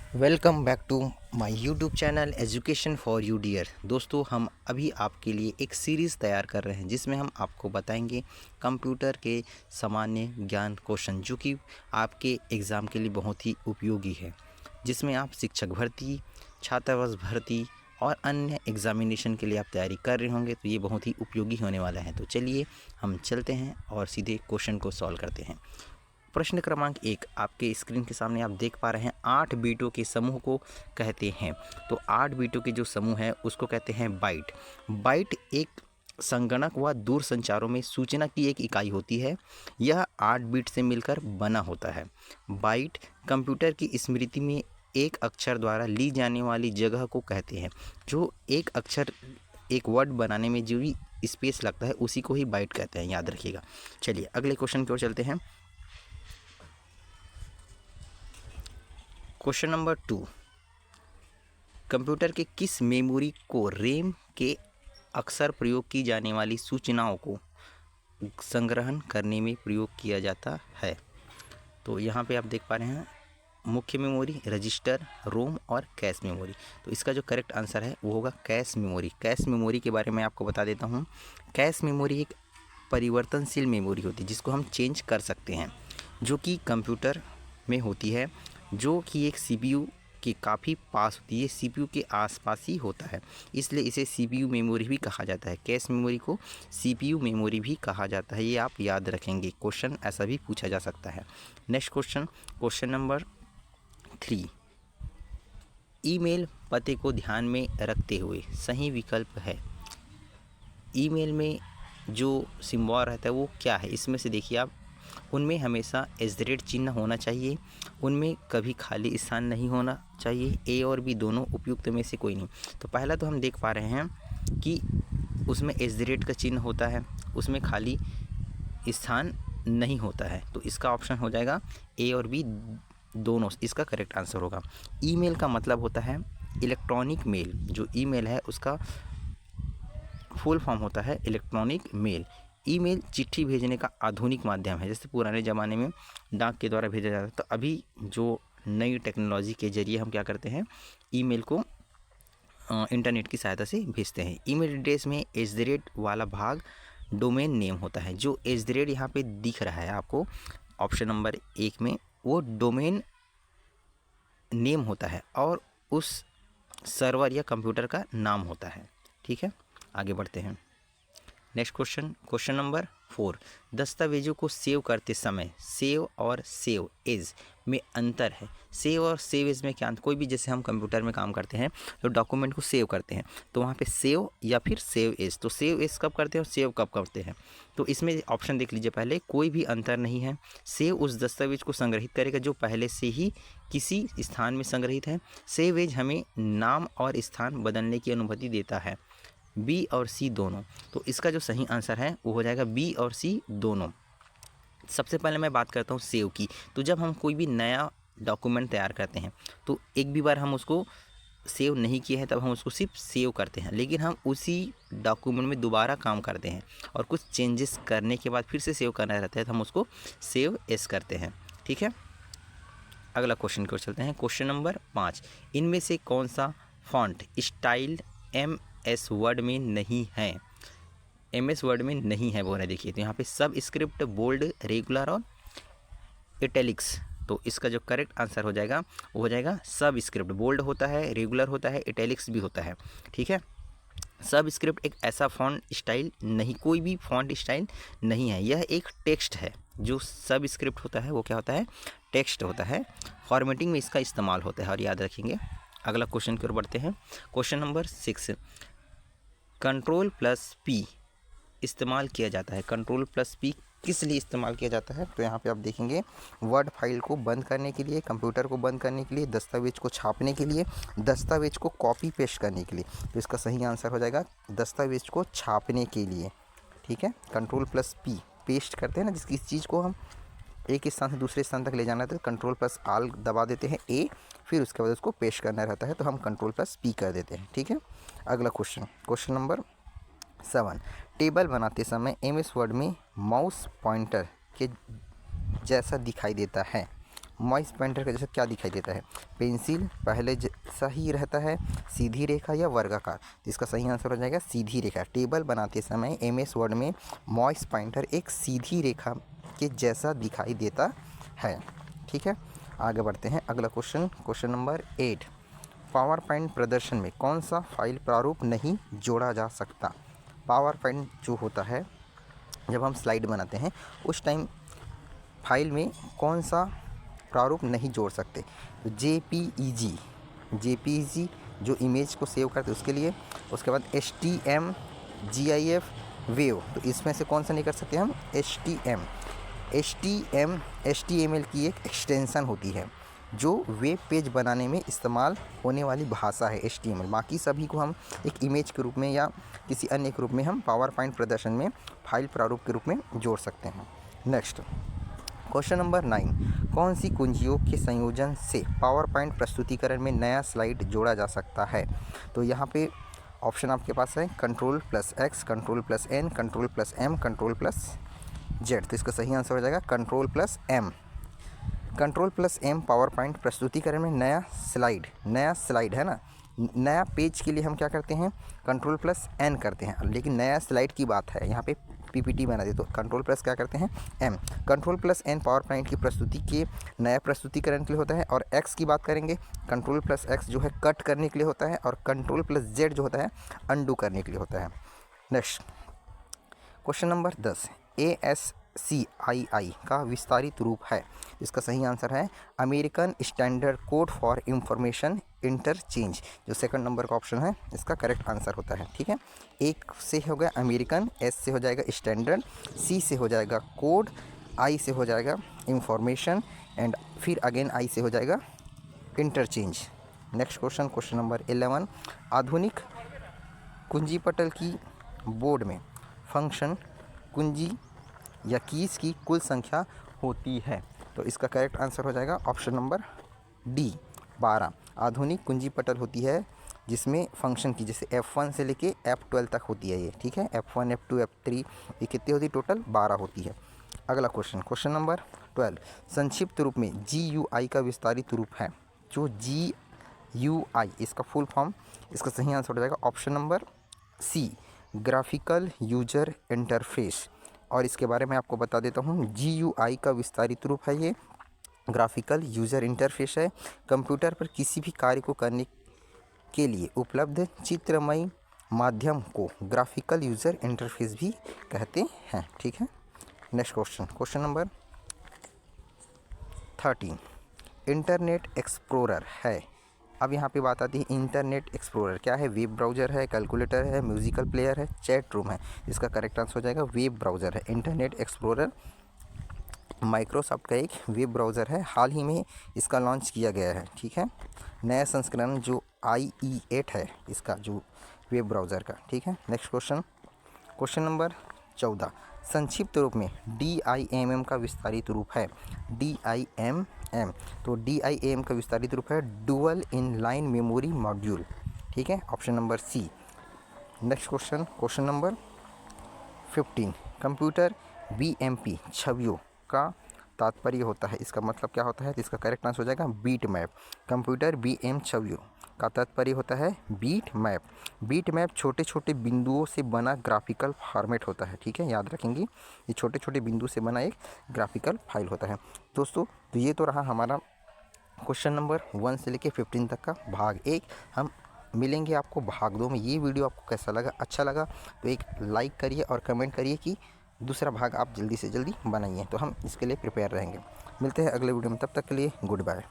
Welcome back to my YouTube channel education for you dear. दोस्तों, हम अभी आपके लिए एक सीरीज़ तैयार कर रहे हैं जिसमें हम आपको बताएंगे कंप्यूटर के सामान्य ज्ञान क्वेश्चन जो कि आपके एग्ज़ाम के लिए बहुत ही उपयोगी है, जिसमें आप शिक्षक भर्ती, छात्रावास भर्ती और अन्य एग्ज़ामिनेशन के लिए आप तैयारी कर रहे होंगे, तो ये बहुत ही उपयोगी होने वाला है। तो चलिए हम चलते हैं और सीधे क्वेश्चन को सॉल्व करते हैं। प्रश्न क्रमांक 1 आपके स्क्रीन के सामने आप देख पा रहे हैं। 8 बीटों के समूह को कहते हैं। तो 8 बीटों के जो समूह है उसको कहते हैं बाइट। बाइट एक संगणक व दूर संचारों में सूचना की एक इकाई होती है। यह 8 बीट से मिलकर बना होता है। बाइट कंप्यूटर की स्मृति में एक अक्षर द्वारा ली जाने वाली जगह को कहते हैं। जो एक अक्षर एक वर्ड बनाने में जो भी स्पेस लगता है उसी को ही बाइट कहते हैं, याद रखिएगा। चलिए अगले क्वेश्चन की ओर चलते हैं। क्वेश्चन नंबर 2, कंप्यूटर के किस मेमोरी को रैम के अक्सर प्रयोग की जाने वाली सूचनाओं को संग्रहण करने में प्रयोग किया जाता है? तो यहाँ पे आप देख पा रहे हैं मुख्य मेमोरी, रजिस्टर, रोम और कैश मेमोरी। तो इसका जो करेक्ट आंसर है वो होगा कैश मेमोरी। कैश मेमोरी के बारे में आपको बता देता हूँ। कैश मेमोरी एक परिवर्तनशील मेमोरी होती है जिसको हम चेंज कर सकते हैं, जो कि कंप्यूटर में होती है, जो कि एक सीपीयू के काफ़ी पास होती है, सीपीयू के आसपास ही होता है, इसलिए इसे सीपीयू मेमोरी भी कहा जाता है। कैश मेमोरी को सीपीयू मेमोरी भी कहा जाता है, ये आप याद रखेंगे। क्वेश्चन ऐसा भी पूछा जा सकता है। Next question, question number 3, email पते को ध्यान में रखते हुए सही विकल्प है। ईमेल में जो सिंबल रहता है वो क्या है? इसमें से देखिए आप, उनमें हमेशा @ चिन्ह होना चाहिए, उनमें कभी खाली स्थान नहीं होना चाहिए। ए और बी दोनों उपयुक्त में से कोई नहीं। तो पहला तो हम देख पा रहे हैं कि उसमें @ का चिन्ह होता है, उसमें खाली स्थान नहीं होता है, तो इसका ऑप्शन हो जाएगा ए और बी दोनों, इसका करेक्ट आंसर होगा। ईमेल का मतलब होता है इलेक्ट्रॉनिक मेल। जो ईमेल है उसका फुल फॉर्म होता है इलेक्ट्रॉनिक मेल। ईमेल चिट्ठी भेजने का आधुनिक माध्यम है। जैसे पुराने ज़माने में डाक के द्वारा भेजा जाता था, तो अभी जो नई टेक्नोलॉजी के जरिए हम क्या करते हैं, ईमेल को इंटरनेट की सहायता से भेजते हैं। ईमेल एड्रेस में @ वाला भाग डोमेन नेम होता है। जो @ यहाँ पे दिख रहा है आपको ऑप्शन नंबर 1 में, वो डोमेन नेम होता है और उस सर्वर या कंप्यूटर का नाम होता है। ठीक है, आगे बढ़ते हैं। नेक्स्ट क्वेश्चन, क्वेश्चन नंबर 4, दस्तावेजों को सेव करते समय सेव और सेव एज में अंतर है। सेव और सेव एज में क्या अंतर? कोई भी, जैसे हम कंप्यूटर में काम करते हैं तो डॉक्यूमेंट को सेव करते हैं, तो वहाँ पे सेव या फिर सेव एज, तो सेव एज कब करते हैं और सेव कब करते हैं? तो इसमें ऑप्शन देख लीजिए पहले, कोई भी अंतर नहीं है। सेव उस दस्तावेज को संग्रहित करेगा जो पहले से ही किसी स्थान में संग्रहित है। सेव एज हमें नाम और स्थान बदलने की अनुमति देता है। बी और सी दोनों। तो इसका जो सही आंसर है वो हो जाएगा बी और सी दोनों। सबसे पहले मैं बात करता हूँ सेव की। तो जब हम कोई भी नया डॉक्यूमेंट तैयार करते हैं तो एक भी बार हम उसको सेव नहीं किए हैं, तब हम उसको सिर्फ सेव करते हैं, लेकिन हम उसी डॉक्यूमेंट में दोबारा काम करते हैं और कुछ चेंजेस करने के बाद फिर से सेव करना रहता है, तो हम उसको सेव एस करते हैं। ठीक है, अगला क्वेश्चन की ओर चलते हैं। क्वेश्चन नंबर 5, इनमें से कौन सा फॉन्ट स्टाइल MS वर्ड में नहीं है? MS वर्ड में नहीं है वो है, देखिए तो यहाँ पे सब स्क्रिप्ट, बोल्ड, रेगुलर और इटैलिक्स। तो इसका जो करेक्ट आंसर हो जाएगा वो हो जाएगा सब स्क्रिप्ट। बोल्ड होता है, रेगुलर होता है, इटैलिक्स भी होता है। ठीक है, सब स्क्रिप्ट एक ऐसा फॉन्ट स्टाइल नहीं, कोई भी फॉन्ट स्टाइल नहीं है, यह एक टेक्स्ट है। जो सब स्क्रिप्ट होता है वो क्या होता है? टेक्स्ट होता है। फॉर्मेटिंग में इसका इस्तेमाल होता है और याद रखेंगे। अगला क्वेश्चन की ओर बढ़ते हैं। क्वेश्चन नंबर 6, Ctrl+P इस्तेमाल किया जाता है। Ctrl+P किस लिए इस्तेमाल किया जाता है? तो यहाँ पे आप देखेंगे वर्ड फाइल को बंद करने के लिए, कंप्यूटर को बंद करने के लिए, दस्तावेज को छापने के लिए, दस्तावेज को कॉपी पेस्ट करने के लिए। तो इसका सही आंसर हो जाएगा दस्तावेज को छापने के लिए। ठीक है, Ctrl+P पेस्ट करते हैं ना, जिस किसी चीज़ को हम एक स्थान से दूसरे स्थान तक ले जाना है तो Ctrl+Alt दबा देते हैं ए, फिर उसके बाद उसको पेस्ट करना रहता है तो हम Ctrl+P कर देते हैं। ठीक है, अगला क्वेश्चन, क्वेश्चन नंबर 7, टेबल बनाते समय MS वर्ड में माउस पॉइंटर के जैसा दिखाई देता है। मॉइस पॉइंटर का जैसे क्या दिखाई देता है, पेंसिल पहले जैसा ही रहता है, सीधी रेखा या वर्गाकार। तो इसका सही आंसर हो जाएगा सीधी रेखा। टेबल बनाते समय MS वर्ड में मॉइस पॉइंटर एक सीधी रेखा के जैसा दिखाई देता है। ठीक है, आगे बढ़ते हैं। अगला क्वेश्चन नंबर 8, पावर पॉइंट प्रदर्शन में कौन सा फाइल प्रारूप नहीं जोड़ा जा सकता। पावर पॉइंट जो होता है, जब हम स्लाइड बनाते हैं उस टाइम फाइल में कौन सा प्रारूप नहीं जोड़ सकते। तो JPEG जो इमेज को सेव करते उसके लिए, उसके बाद HTM, GIF, वेव, तो इसमें से कौन सा नहीं कर सकते हम, HTML की एक एक्सटेंशन होती है जो वेब पेज बनाने में इस्तेमाल होने वाली भाषा है HTML। बाकी सभी को हम एक इमेज के रूप में या किसी अन्य के रूप में हम पावर पॉइंट प्रदर्शन में फाइल प्रारूप के रूप में जोड़ सकते हैं। नेक्स्ट क्वेश्चन नंबर 9, कौन सी कुंजियों के संयोजन से पावर पॉइंट प्रस्तुतिकरण में नया स्लाइड जोड़ा जा सकता है। तो यहाँ पे ऑप्शन आपके पास है Ctrl+X, Ctrl+N, Ctrl+M, Ctrl+Z। तो इसका सही आंसर हो जाएगा Ctrl+M। Ctrl+M पावर पॉइंट प्रस्तुतिकरण में नया स्लाइड है ना, नया पेज के लिए हम क्या करते हैं, Ctrl+N करते हैं। लेकिन नया स्लाइड की बात है, यहाँ पे PPT बना दे तो Ctrl+ क्या करते हैं, M। Ctrl+N पावर पॉइंट की प्रस्तुति के नया प्रस्तुतिकरण के लिए होता है। और X की बात करेंगे, Ctrl+X जो है कट करने के लिए होता है, और Ctrl+Z जो होता है अनडू करने के लिए होता है। नेक्स्ट क्वेश्चन नंबर 10, ASCII का विस्तारित रूप है। इसका सही आंसर है American standard code for information interchange. जो सेकंड नंबर का ऑप्शन है इसका करेक्ट आंसर होता है। ठीक है, एक से हो गया अमेरिकन, S से हो जाएगा स्टैंडर्ड, C से हो जाएगा कोड, I से हो जाएगा इंफॉर्मेशन, एंड फिर अगेन I से हो जाएगा इंटरचेंज। नेक्स्ट क्वेश्चन नंबर 11, आधुनिक कुंजी पटल की बोर्ड में फंक्शन कुंजी या कीज की कुल संख्या होती है। तो इसका करेक्ट आंसर हो जाएगा ऑप्शन नंबर D, 12। आधुनिक कुंजी पटल होती है जिसमें फंक्शन की जैसे F1 से लेके F12 तक होती है ये। ठीक है, F1, F2, F3 ये कितनी होती है, टोटल 12 होती है। अगला क्वेश्चन नंबर 12, संक्षिप्त रूप में GUI का विस्तारित रूप है। जो GUI इसका फुल फॉर्म, इसका सही आंसर हो जाएगा option number C, graphical user interface. और इसके बारे में आपको बता देता हूँ, GUI का विस्तारित रूप है ये ग्राफिकल यूजर इंटरफेस है। कंप्यूटर पर किसी भी कार्य को करने के लिए उपलब्ध चित्रमय माध्यम को ग्राफिकल यूजर इंटरफेस भी कहते हैं। ठीक है, next question number 13, internet explorer है। अब यहाँ पे बात आती है इंटरनेट एक्सप्लोरर क्या है, वेब ब्राउज़र है, कैलकुलेटर है, म्यूजिकल प्लेयर है, चैट रूम है। इसका करेक्ट आंसर हो जाएगा वेब ब्राउज़र है। इंटरनेट एक्सप्लोरर माइक्रोसॉफ्ट का एक वेब ब्राउज़र है, हाल ही में इसका लॉन्च किया गया है। ठीक है, नया संस्करण जो IE8 है इसका जो वेब ब्राउज़र का। ठीक है, नेक्स्ट क्वेश्चन नंबर 14, संक्षिप्त रूप में DIMM का विस्तारित रूप है। DIMM, तो DIMM का विस्तारित रूप है डुअल इनलाइन मेमोरी मॉड्यूल। ठीक है, option number C। Next question number 15, computer BMP छवियों का तात्पर्य होता है। इसका मतलब क्या होता है, तो इसका करेक्ट आंसर हो जाएगा बीट मैप। कंप्यूटर BM छवियों का तात्पर्य होता है बीट मैप। बीट मैप छोटे छोटे बिंदुओं से बना ग्राफिकल फॉर्मेट होता है। ठीक है, याद रखेंगे, ये छोटे छोटे बिंदु से बना एक ग्राफिकल फाइल होता है। दोस्तों, तो ये तो रहा हमारा क्वेश्चन नंबर 1 से लेके 15 तक का भाग 1। हम मिलेंगे आपको भाग 2 में। ये वीडियो आपको कैसा लगा, अच्छा लगा तो एक लाइक करिए और कमेंट करिए कि दूसरा भाग आप जल्दी से जल्दी बनाइए, तो हम इसके लिए प्रिपेयर रहेंगे। मिलते हैं अगले वीडियो में, तब तक के लिए गुड बाय।